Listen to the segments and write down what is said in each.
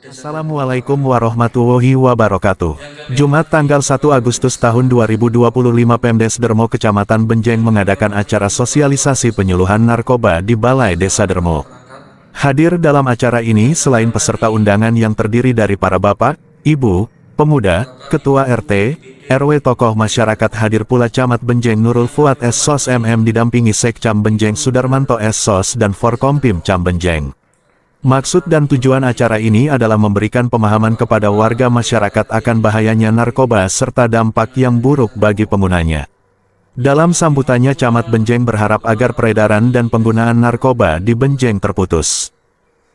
Assalamualaikum warahmatullahi wabarakatuh. Jumat tanggal 1 Agustus tahun 2025 Pemdes Dermo Kecamatan Benjeng mengadakan acara sosialisasi penyuluhan narkoba di Balai Desa Dermo. Hadir dalam acara ini selain peserta undangan yang terdiri dari para bapak, ibu, pemuda, ketua RT, RW tokoh masyarakat hadir pula Camat Benjeng Nurul Fuad SSOS MM didampingi Sekcam Benjeng Sudarmanto SSOS dan Forkompim Cam Benjeng. Maksud dan tujuan acara ini adalah memberikan pemahaman kepada warga masyarakat akan bahayanya narkoba serta dampak yang buruk bagi penggunanya. Dalam sambutannya Camat Benjeng berharap agar peredaran dan penggunaan narkoba di Benjeng terputus.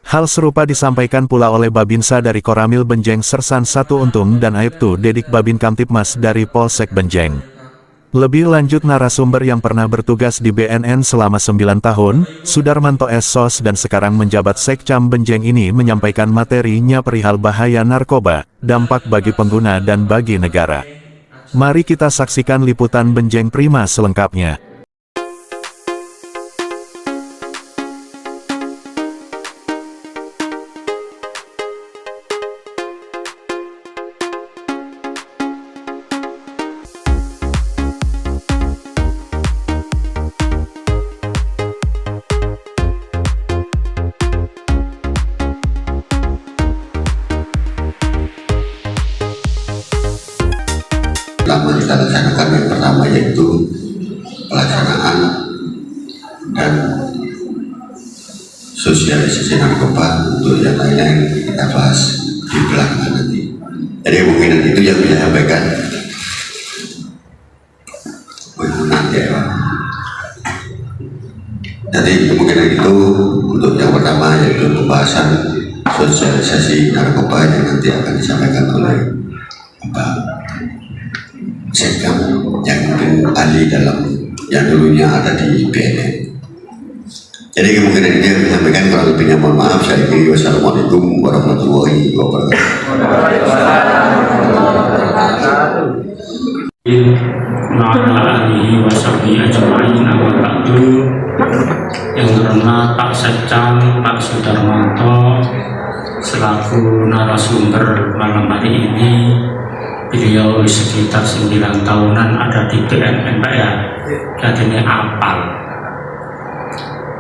Hal serupa disampaikan pula oleh Babinsa dari Koramil Benjeng Sersan 1 Untung dan Aibtu Dedik Babin Kamtipmas dari Polsek Benjeng. Lebih lanjut narasumber yang pernah bertugas di BNN selama 9 tahun, Sudarmanto SSOS dan sekarang menjabat Sekcam Benjeng ini menyampaikan materinya perihal bahaya narkoba, dampak bagi pengguna dan bagi negara. Mari kita saksikan liputan Benjeng Prima selengkapnya. Pertama kita laksanakan yang pertama yaitu pelaksanaan dan sosialisasi narkoba. Untuk yang lainnya yang kita bahas di belakang nanti. Jadi mungkin itu yang saya sampaikan. Nanti ya. Jadi kemungkinan itu untuk yang pertama yaitu pembahasan sosialisasi narkoba yang nanti akan disampaikan oleh Pak Sekam yang mungkin ahli dalam yang dulunya ada di BNN. Jadi kemungkinan ini yang disampaikan, kurang lebihnya mohon maaf. Saya kira wassalamualaikum warahmatullahi wabarakatuh. Yang terhormat Pak Sekcam, Pak Sudarmanto selaku narasumber malam hari ini. Beliau sekitar 9 tahunan ada di BNN Pak ya, jadi apal.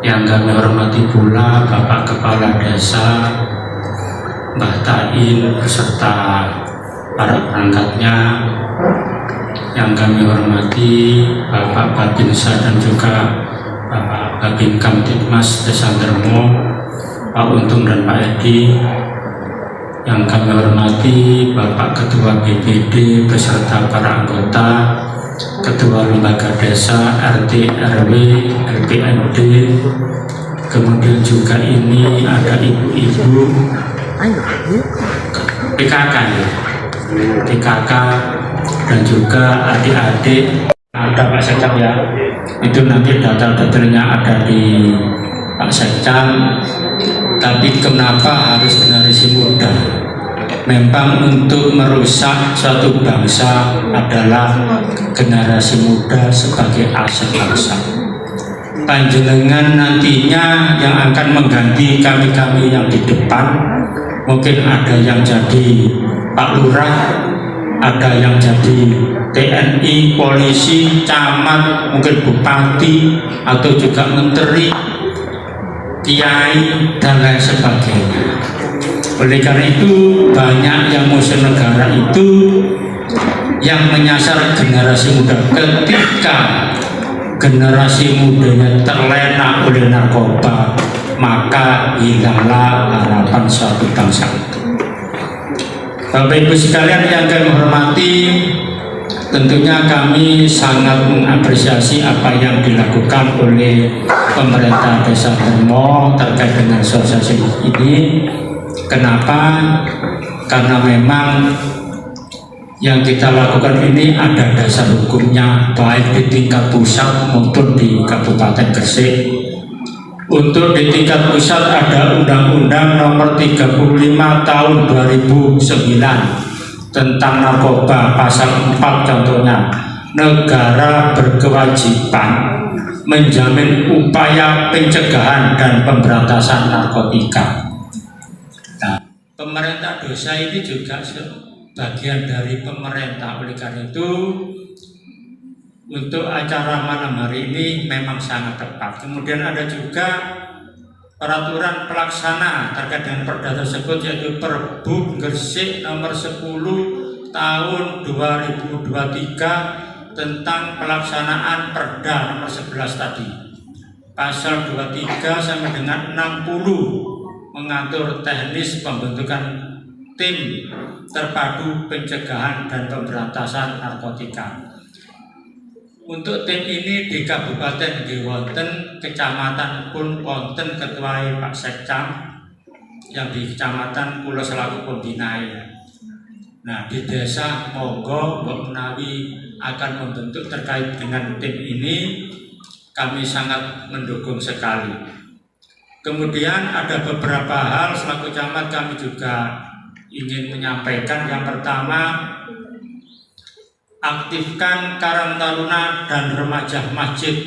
Yang kami hormati pula Bapak Kepala Desa, Mbah Tain beserta para perangkatnya. Yang kami hormati Bapak Babinsa dan juga Bapak Babin Kamtipmas Desa Dermo, Pak Untung dan Pak Edi. Yang kami hormati Bapak Ketua BPD beserta para anggota, Ketua Lembaga Desa, RT, RW, LPMD, kemudian juga ini ada ibu-ibu PKK ya, PKK dan juga adik-adik. Ada Pak Sekcam ya, itu nanti data-datanya ada di Pak Sekcam. Tapi kenapa harus generasi muda? Memang untuk merusak suatu bangsa adalah generasi muda sebagai aset bangsa. Panjenengan nantinya yang akan mengganti kami-kami yang di depan. Mungkin ada yang jadi Pak Lurah, ada yang jadi TNI, polisi, camat, mungkin bupati, atau juga menteri, kiai dan lain sebagainya. Oleh karena itu banyak yang musuh negara itu yang menyasar generasi muda. Ketika generasi mudanya terlena oleh narkoba, maka hilanglah harapan suatu bangsa itu. Bapak Ibu sekalian yang kami hormati, tentunya kami sangat mengapresiasi apa yang dilakukan oleh pemerintah Desa Dermo terkait dengan sosialisasi ini. Kenapa? Karena memang yang kita lakukan ini ada dasar hukumnya, baik di tingkat pusat maupun di Kabupaten Gresik. Untuk di tingkat pusat ada Undang-Undang Nomor 35 Tahun 2009 tentang narkoba, pasal 4 contohnya, negara berkewajiban menjamin upaya pencegahan dan pemberantasan narkotika. Nah, pemerintah desa ini juga bagian dari pemerintah. Oleh karena itu, untuk acara malam hari ini memang sangat tepat. Kemudian ada juga peraturan pelaksana terkait dengan perda tersebut, yaitu Perbup Gresik nomor 10 tahun 2023 tentang pelaksanaan perda nomor 11 tadi. Pasal 23 sampai dengan 60 mengatur teknis pembentukan tim terpadu pencegahan dan pemberantasan narkotika. Untuk tim ini di Kabupaten nggih wonten, kecamatan pun wonten ketua Pak Sekcam yang di kecamatan kula selaku pembinaan. Nah, di desa monggo Mbok menawi akan membentuk terkait dengan tim ini, kami sangat mendukung sekali. Kemudian ada beberapa hal selaku camat kami juga ingin menyampaikan. Yang pertama, aktifkan Karang Taruna dan Remaja Masjid.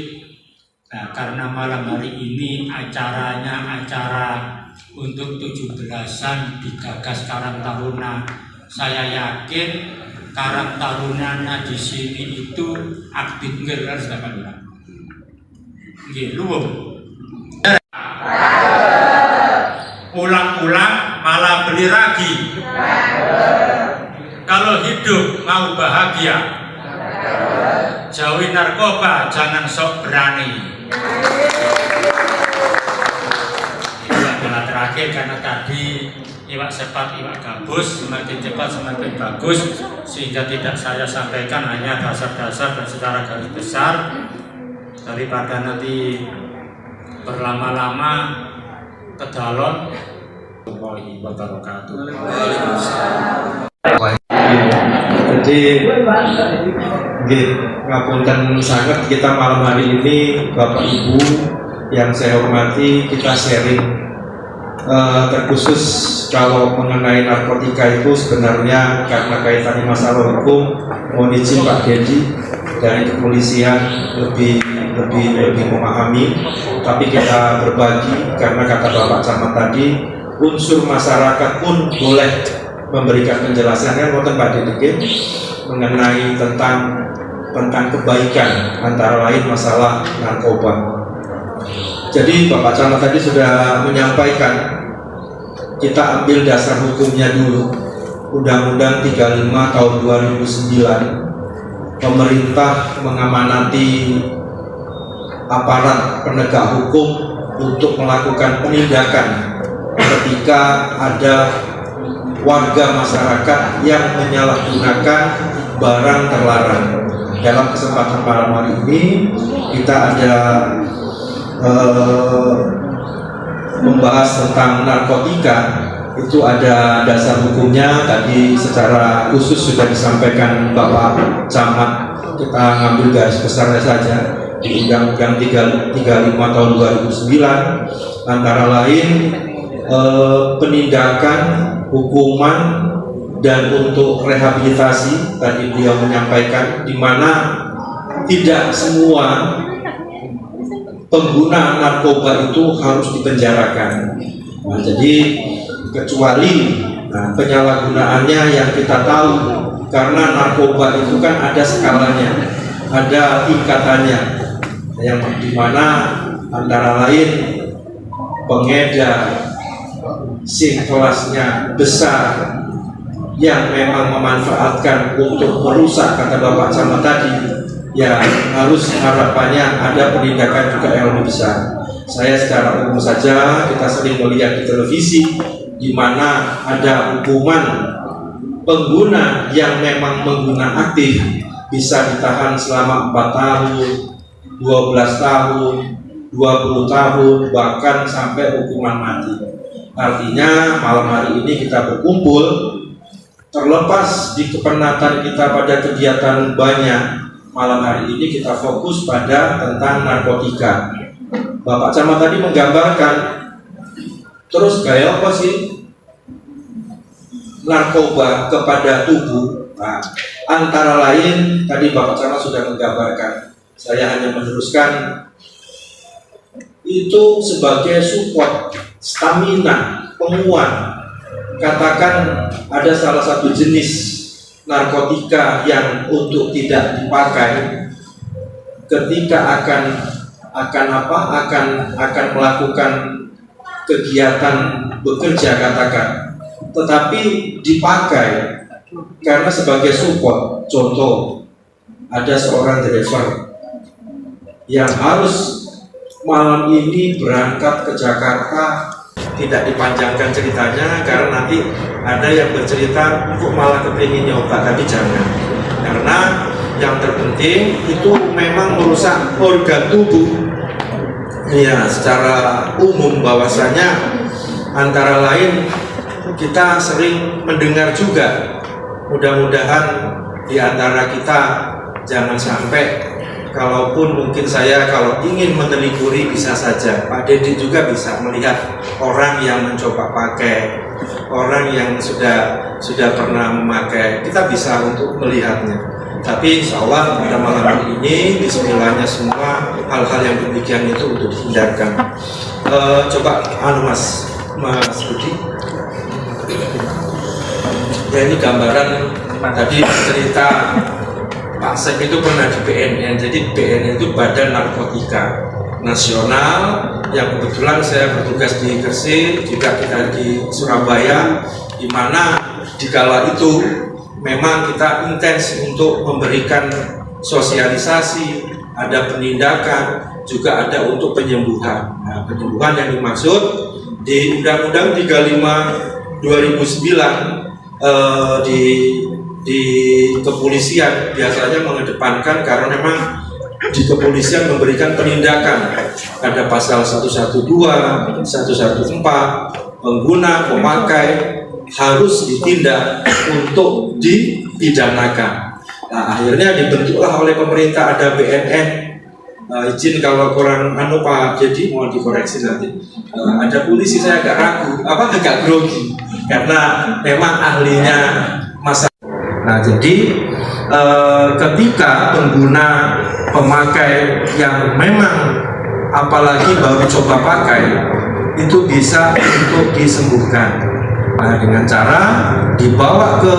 Nah, karena malam hari ini acaranya acara untuk 17-an digagas Karang Taruna. Saya yakin Karang Tarunanya di sini itu aktif nggih harus dapat bilang. Nggih, luwung. Ulang-ulang malah beli ragi. Kalau hidup mau bahagia, jauhi narkoba, jangan sok berani. Itu adalah terakhir, karena tadi iwak cepat, iwak gabus, semakin cepat semakin bagus, sehingga tidak saya sampaikan hanya dasar-dasar dan secara garis besar, daripada nanti berlama-lama kedalon. Warahmatullahi wabarakatuh. Jadi ngapunten sangat kita malam hari ini Bapak Ibu yang saya hormati, kita sharing terkhusus kalau mengenai narkotika itu sebenarnya karena kaitannya masalah hukum, mohon izin Pak Dedi dari kepolisian lebih memahami, tapi kita berbagi karena kata Bapak Camat tadi unsur masyarakat pun boleh memberikan penjelasan kan Pak Dedi mengenai tentang kebaikan antara lain masalah narkoba. Jadi Bapak Camat tadi sudah menyampaikan, kita ambil dasar hukumnya dulu. Undang-Undang 35 tahun 2009, pemerintah mengamanati aparat penegak hukum untuk melakukan penindakan ketika ada warga masyarakat yang menyalahgunakan barang terlarang. Dalam kesempatan malam hari ini kita ada membahas tentang narkotika. Itu ada dasar hukumnya tadi secara khusus sudah disampaikan Bapak Camat. Kita ngambil garis besarnya saja di Undang-Undang 35 tahun 2009, antara lain penindakan, hukuman, dan untuk rehabilitasi. Tadi beliau menyampaikan di mana tidak semua pengguna narkoba itu harus dipenjarakan. Nah, jadi kecuali penyalahgunaannya yang kita tahu, karena narkoba itu kan ada skalanya, ada tingkatannya, yang dimana antara lain pengedar sing kelasnya besar yang memang memanfaatkan untuk merusak, kata Bapak Camat tadi, ya harus harapannya ada penindakan juga yang lebih besar. Saya secara umum saja, kita sering melihat di televisi di mana ada hukuman pengguna yang memang mengguna aktif bisa ditahan selama 4 tahun, 12 tahun, 20 tahun, bahkan sampai hukuman mati. Artinya malam hari ini kita berkumpul, terlepas di kepenatan kita pada kegiatan banyak, malam hari ini kita fokus pada tentang narkotika. Bapak Camat tadi menggambarkan, terus kayak apa sih narkoba kepada tubuh. Nah, antara lain tadi Bapak Camat sudah menggambarkan, saya hanya meneruskan, itu sebagai support, stamina, penguat katakan ada salah satu jenis narkotika yang untuk tidak dipakai ketika akan melakukan kegiatan bekerja katakan, tetapi dipakai karena sebagai support. Contoh, ada seorang driver yang harus malam ini berangkat ke Jakarta, tidak dipanjangkan ceritanya karena nanti ada yang bercerita kok malah kepingin nyoba, tapi jangan, karena yang terpenting itu memang merusak organ tubuh. Ya, secara umum bahwasanya antara lain kita sering mendengar juga, mudah-mudahan di antara kita jangan sampai, kalaupun mungkin saya kalau ingin meneliti bisa saja, Pak Dedi juga bisa melihat orang yang mencoba pakai, orang yang sudah pernah memakai, kita bisa untuk melihatnya. Tapi insya Allah pada malam ini bismillahnya semua hal-hal yang demikian itu untuk dihindarkan. Coba Mas Budi, ya ini gambaran tadi cerita Pak Sep itu pernah di BNN. Jadi BNN itu Badan Narkotika Nasional, yang kebetulan saya bertugas di Gresik, juga kita di Surabaya, di mana di kala itu memang kita intens untuk memberikan sosialisasi, ada penindakan, juga ada untuk penyembuhan. Nah, penyembuhan yang dimaksud di Undang-Undang 35 2009 di kepolisian biasanya mengedepankan, karena memang di kepolisian memberikan penindakan. Ada pasal 112, 114, pengguna, pemakai harus ditindak untuk dipidanakan. Nah, akhirnya dibentuklah oleh pemerintah ada BNN. Izin kalau kurang Pak Dedi mohon dikoreksi nanti. Ada polisi, saya agak ragu, agak grogi karena memang ahlinya masa. Nah, jadi ketika pengguna pemakai yang memang apalagi baru coba pakai itu bisa untuk disembuhkan. Nah, dengan cara dibawa ke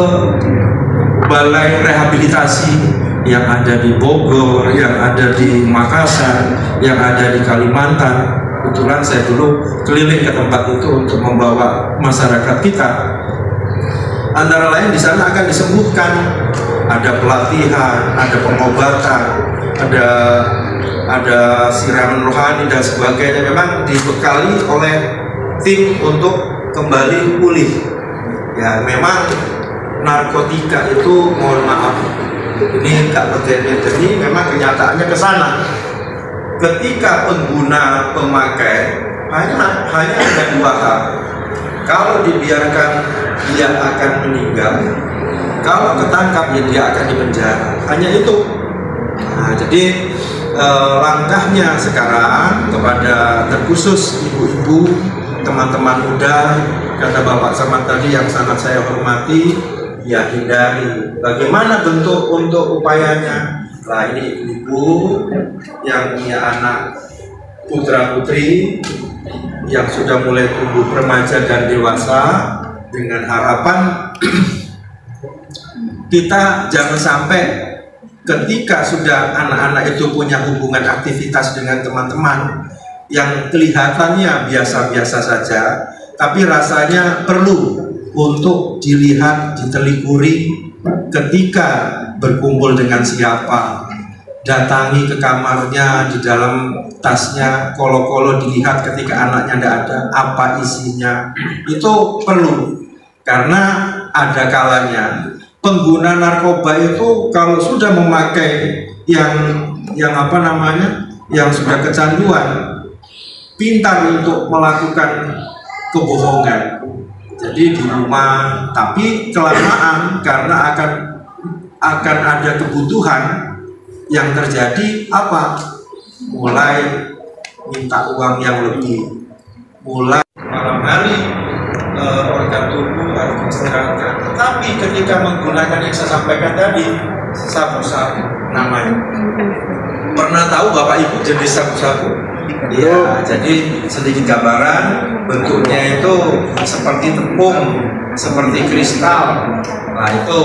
balai rehabilitasi yang ada di Bogor, yang ada di Makassar, yang ada di Kalimantan. Kebetulan saya dulu keliling ke tempat itu untuk membawa masyarakat kita. Antara lain di sana akan disembuhkan, ada pelatihan, ada pengobatan, ada siraman rohani dan sebagainya. Memang dibekali oleh tim untuk kembali pulih. Ya, memang narkotika itu, mohon maaf, ini nggak bertele-tele, memang kenyataannya ke sana. Ketika pengguna pemakai hanya ada dua hal. Kalau dibiarkan dia akan meninggal, kalau ketangkap ya dia akan dipenjara. Hanya itu. Nah, jadi langkahnya sekarang kepada terkhusus ibu-ibu, teman-teman muda, kata Bapak Samad tadi yang sangat saya hormati, ya hindari. Bagaimana bentuk untuk upayanya? Nah, ini ibu yang punya anak putra putri yang sudah mulai tumbuh remaja dan dewasa, dengan harapan kita jangan sampai ketika sudah anak-anak itu punya hubungan aktivitas dengan teman-teman yang kelihatannya biasa-biasa saja, tapi rasanya perlu untuk dilihat, ditelikuri ketika berkumpul dengan siapa, datangi ke kamarnya, di dalam tasnya kolo-kolo dilihat ketika anaknya tidak ada, apa isinya, itu perlu. Karena ada kalanya pengguna narkoba itu kalau sudah memakai yang sudah kecanduan, pintar untuk melakukan kebohongan. Jadi di rumah, tapi kelamaan karena akan ada kebutuhan yang terjadi apa? Mulai minta uang yang lebih, mulai malam hari organ tubuh harus diistirahatkan. Tetapi ketika menggunakan yang saya sampaikan tadi, sabu-sabu namanya. Pernah tahu Bapak Ibu jenis sabu-sabu? Ya, jadi sedikit gambaran, bentuknya itu seperti tepung seperti kristal. Nah itu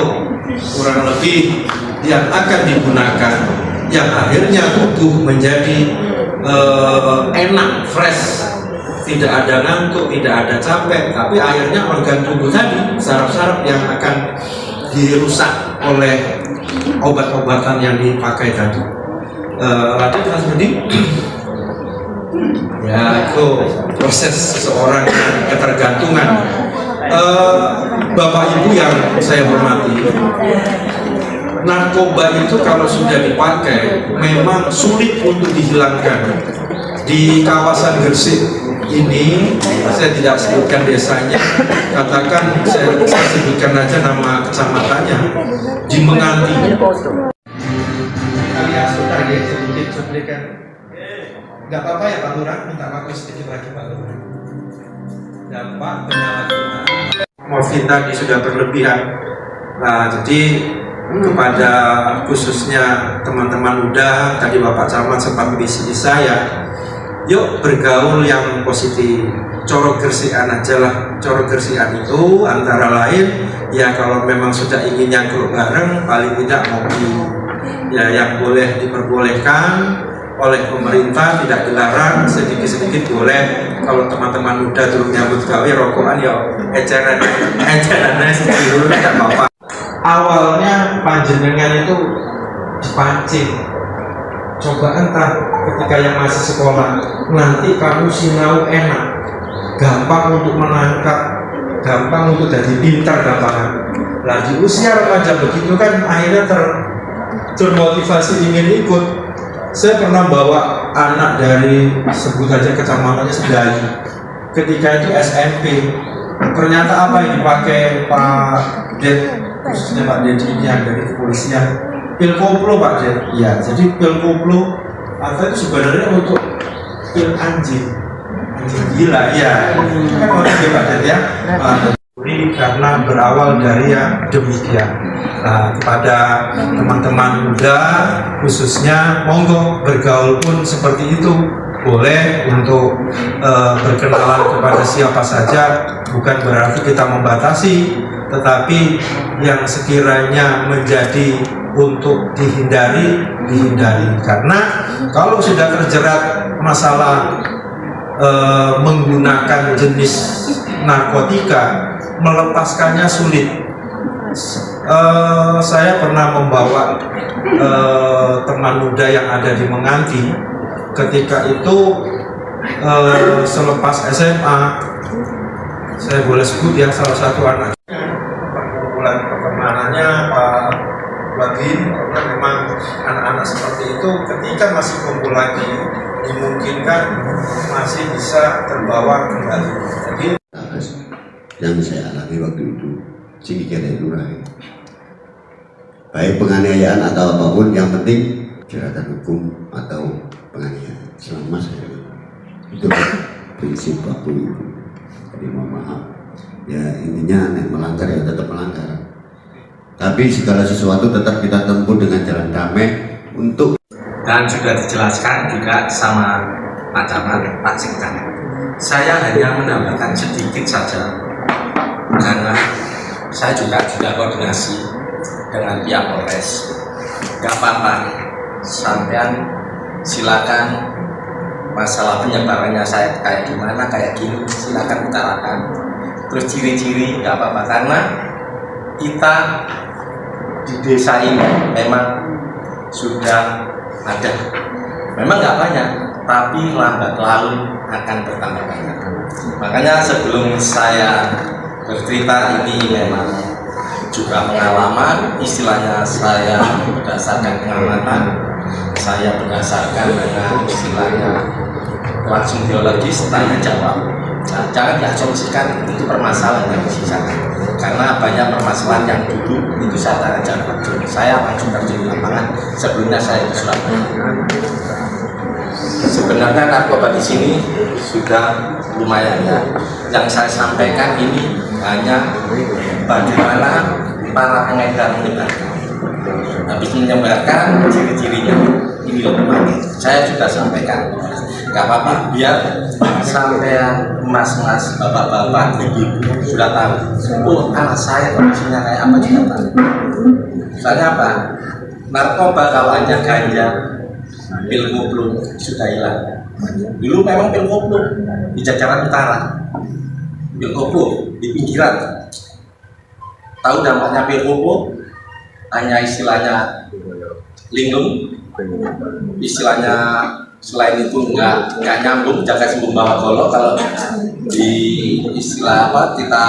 kurang lebih yang akan digunakan, yang akhirnya tubuh menjadi enak, fresh, tidak ada ngantuk, tidak ada capek, tapi akhirnya organ tubuh tadi, saraf-saraf yang akan dirusak oleh obat-obatan yang dipakai tadi. Lanjut Mas Budi. Ya itu proses seseorang ketergantungan. Bapak Ibu yang saya hormati, narkoba itu kalau sudah dipakai memang sulit untuk dihilangkan. Di kawasan Gresik ini, saya tidak sebutkan desanya, katakan saya sebutkan aja nama kecamatannya, di Menganti. Alias sebentar ya, sedikit cuplikan. Nggak apa-apa ya Pak Lurah, minta waktu sedikit lagi Pak Lurah. Dampak penyalahgunaan morfin tadi sudah berlebihan. Nah, jadi kepada khususnya teman-teman muda, tadi Bapak Camat sempat mengisi saya, yuk bergaul yang positif. Corok Gresikan aja lah. Corok Gresikan itu antara lain, ya kalau memang sudah ingin nyangkruk bareng, paling tidak ngopi. Ya yang boleh diperbolehkan oleh pemerintah, tidak dilarang, sedikit-sedikit boleh. Kalau teman-teman muda dulu nyambut gawe rokokan ya ecerannya dulu tidak apa-apa. Awalnya panjenengan itu dipancing, coba entah ketika yang masih sekolah, nanti kamu sinau enak, gampang untuk menangkap, gampang untuk jadi pintar gampang. Nah di usia remaja begitu kan akhirnya termotivasi ingin ikut. Saya pernah bawa anak dari sebut saja kecamatannya Sedayu. Ketika itu SMP, ternyata apa yang dipakai Pak Ded, khususnya Pak Ded ini yang dari kepolisian, pil koplo Pak Ded. Ya, jadi pil koplo atau itu sebenarnya untuk pil anjing gila ya. Kan orang Pak Ded ya. Ini karena berawal dari yang demikian. Nah, kepada teman-teman muda khususnya, monggo bergaul pun seperti itu, boleh untuk berkenalan kepada siapa saja, bukan berarti kita membatasi, tetapi yang sekiranya menjadi untuk dihindari, karena kalau sudah terjerat masalah menggunakan jenis narkotika, melepaskannya sulit. Saya pernah membawa teman muda yang ada di Menganti. Ketika itu selepas SMA, saya boleh sebut ya salah satu anaknya, perkumpulan pertemanannya Pak Wadin, karena memang anak-anak seperti itu ketika masih kumpul lagi dimungkinkan masih bisa terbawa kembali. Jadi yang saya alami waktu itu sini kira lurah, baik penganiayaan atau apapun, yang penting jeratan hukum atau penganiayaan selama saya itu prinsip waktu itu. Jadi mohon maaf ya, intinya melanggar ya tetap melanggar, tapi segala sesuatu tetap kita tempuh dengan jalan damai untuk. Dan sudah dijelaskan juga sama Pak Camat, Pak Sekda. Saya hanya menambahkan sedikit saja, karena saya juga sudah koordinasi dengan pihak Polres. Gak apa-apa, sampean silakan masalah penyebarannya saya kayak gimana, kayak gini, silakan utarakan. Terus ciri-ciri gak apa-apa, karena kita di desa ini memang sudah ada, memang nggak banyak, tapi lambat laun akan bertambah banyak. Makanya sebelum saya bercerita ini memang juga pengalaman, istilahnya saya berdasarkan pengamatan, saya berdasarkan dengan istilahnya langsung biologis, tanya jawab. Nah, jangan diasumsikan itu permasalahan yang di sana, karena banyak permasalahan yang dulu itu saya tanya jawab. Saya langsung terjun di lapangan. Sebelumnya saya di Surabaya. Sebenarnya narkoba di sini sudah lumayan ya. Yang saya sampaikan ini hanya bagaimana para pengedar menyebarkan. Habis menyebarkan, ciri-cirinya ini loh saya juga sampaikan, nggak apa-apa biar sampean mas-mas, bapak-bapak, ibu sudah tahu. Oh, anak saya kondisinya kayak apa juga tahu. Soalnya apa? Narkoba kalau hanya ganja, pil koplo sudah hilang. Dulu memang pil koplo di jajaran utara, pil koplo di pinggiran. Tahu dampaknya pil koplo? Hanya istilahnya linglung, istilahnya selain itu nggak nyambung, jaga sembung bawa golok. Kalau di istilah apa kita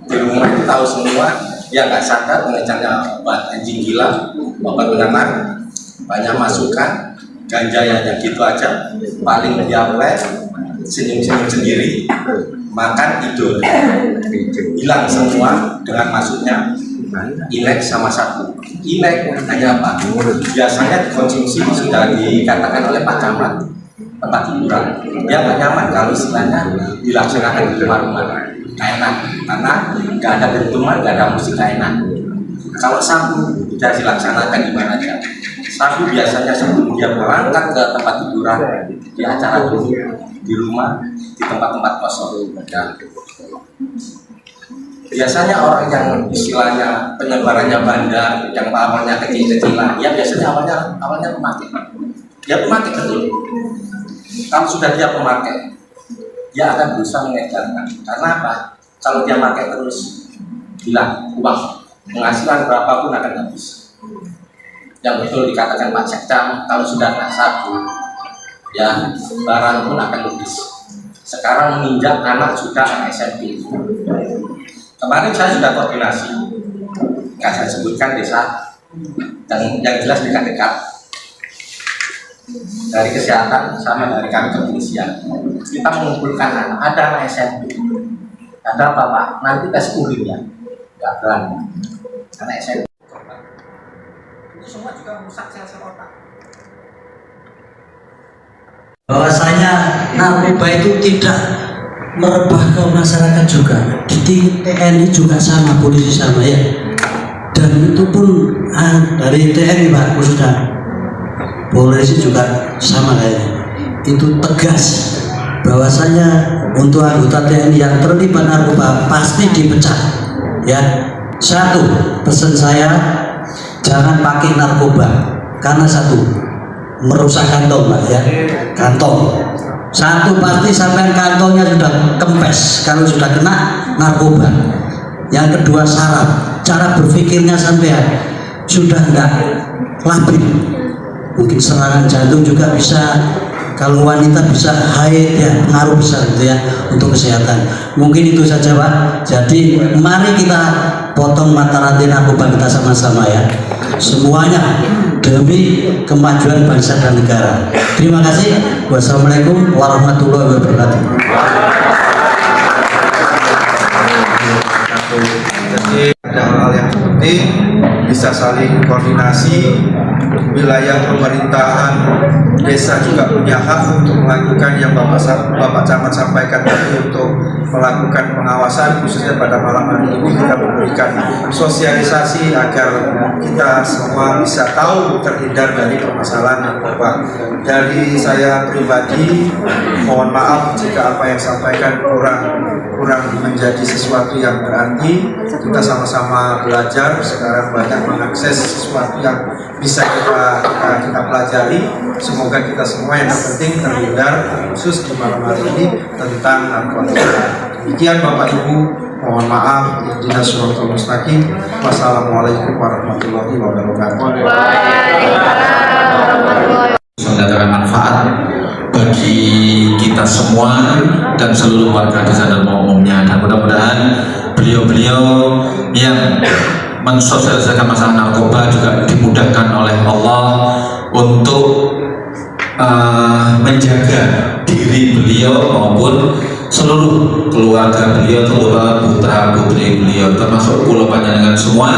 di rumah itu tahu semua, ya nggak sadar mengejarnya obat anjing gila, obat penenang, banyak masukan, ganja ya gitu aja, paling dia senyum-senyum sendiri, makan tidur, hilang semua dengan masuknya inek sama sabu. Inek hanya apa? Biasanya dikonsumsi sudah dikatakan oleh Pak Camat tempat hiburan. Dia nggak nyaman kalau istilahnya dilaksanakan di rumah-rumah. Enak karena nggak ada dentuman, nggak ada musik enak. Kalau sabu bisa dilaksanakan di mana aja. Sabu biasanya sebelum dia berangkat ke tempat hiburan, di acara dulu, di rumah, di tempat-tempat kosong. Biasanya orang yang istilahnya penyebarannya bandar, yang awalnya kecil-kecilan, ya biasanya awalnya pemakai. Dia pemakai betul. Kalau sudah dia pemakai, dia akan berusaha mengedarkan. Karena apa? Kalau dia pakai terus, hilang uang, penghasilan berapapun akan habis. Yang betul dikatakan Pak Sekda, kalau sudah tak sabu, ya barang pun akan habis. Sekarang menginjak anak sudah SMP. Kemarin saya sudah koordinasi, nggak saya sebutkan desa, dan yang jelas dekat-dekat dari kesehatan sama dari kami kepolisian. Kita mengumpulkan anak, ada anak SMP, ada apa Pak? Nanti tes urin ya, nggak berani. Anak SMP, itu semua juga merusak sel-sel otak. Bahwasanya narkoba itu tidak merebah ke masyarakat juga, di TNI juga sama, polisi sama ya, dan itu pun dari TNI Pak Kusda, polisi juga sama kayaknya, itu tegas bahwasanya untuk anggota TNI yang terlibat narkoba pasti dipecat ya. Satu, pesan saya jangan pakai narkoba karena satu merusak kantong Pak ya, kantong. Satu pasti sampai kantongnya sudah kempes kalau sudah kena narkoba. Yang kedua saraf, cara berpikirnya sampean sudah enggak labil. Mungkin serangan jantung juga bisa, kalau wanita bisa haid ya, pengaruh besar gitu ya untuk kesehatan. Mungkin itu saja Pak. Jadi mari kita potong mata rantai narkoba kita sama-sama ya. Semuanya demi kemajuan bangsa dan negara. Terima kasih. Wassalamualaikum warahmatullahi wabarakatuh. Jadi ada hal-hal yang penting, bisa saling koordinasi. Wilayah pemerintahan desa juga punya hak untuk melakukan yang Bapak Camat sampaikan tadi, untuk melakukan pengawasan, khususnya pada malam hari ini kita memberikan sosialisasi agar kita semua bisa tahu terhindar dari permasalahan narkoba. Dari saya pribadi mohon maaf jika apa yang sampaikan kurang menjadi sesuatu yang berarti. Kita sama-sama belajar, sekarang banyak mengakses sesuatu yang bisa kita pelajari. Semoga kita semua yang terpenting terhindar, khusus di malam hari ini tentang narkotika. Demikian Bapak Ibu, mohon maaf. Ihdinas shiratal mustaqim. Wassalamualaikum warahmatullahi wabarakatuh. Mendatangkan manfaat bagi kita semua dan seluruh warga desa dan umumnya, dan mudah-mudahan beliau-beliau yang mensosialisasikan masalah narkoba juga dimudahkan oleh Allah untuk menjaga diri beliau maupun seluruh keluarga beliau, terutama putra putri beliau, termasuk Pulau Panjenengan semua.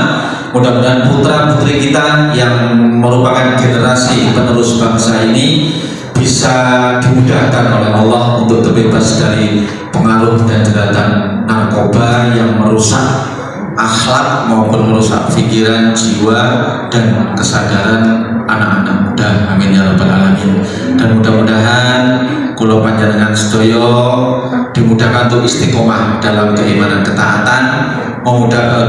Mudah-mudahan putra putri kita yang merupakan generasi penerus bangsa ini bisa dimudahkan oleh Allah untuk terbebas dari pengaruh dan jeratan narkoba yang merusak akhlak maupun merusak pikiran, jiwa, dan kesadaran anak-anak muda. Amin ya dan mudah-mudahan kula panjenengan sedaya dimudahkan untuk istiqomah dalam keimanan ketaatan,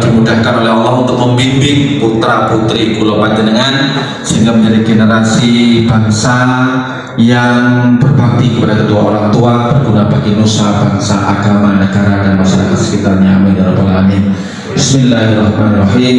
dimudahkan oleh Allah untuk membimbing putra putri kula panjenengan sehingga menjadi generasi bangsa yang berbakti kepada kedua orang tua, berguna bagi nusa, bangsa, agama, negara dan masyarakat sekitarnya. Amin ya rabbal alamin. Bismillahirrahmanirrahim.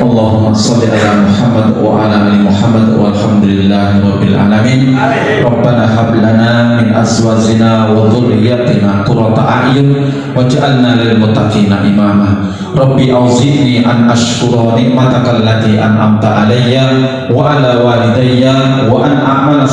Allahumma shalli ala Muhammad wa ala ali Muhammad walhamdulillahi rabbil alamin. Rabbana hab lana min azwajina wa dhurriyyatina qurrata a'yun waj'alna lil muttaqina imama. Rabbi auzi'ni an ashkura ni'mataka allati an'amta alayya wa ala walidayya wa an a'mala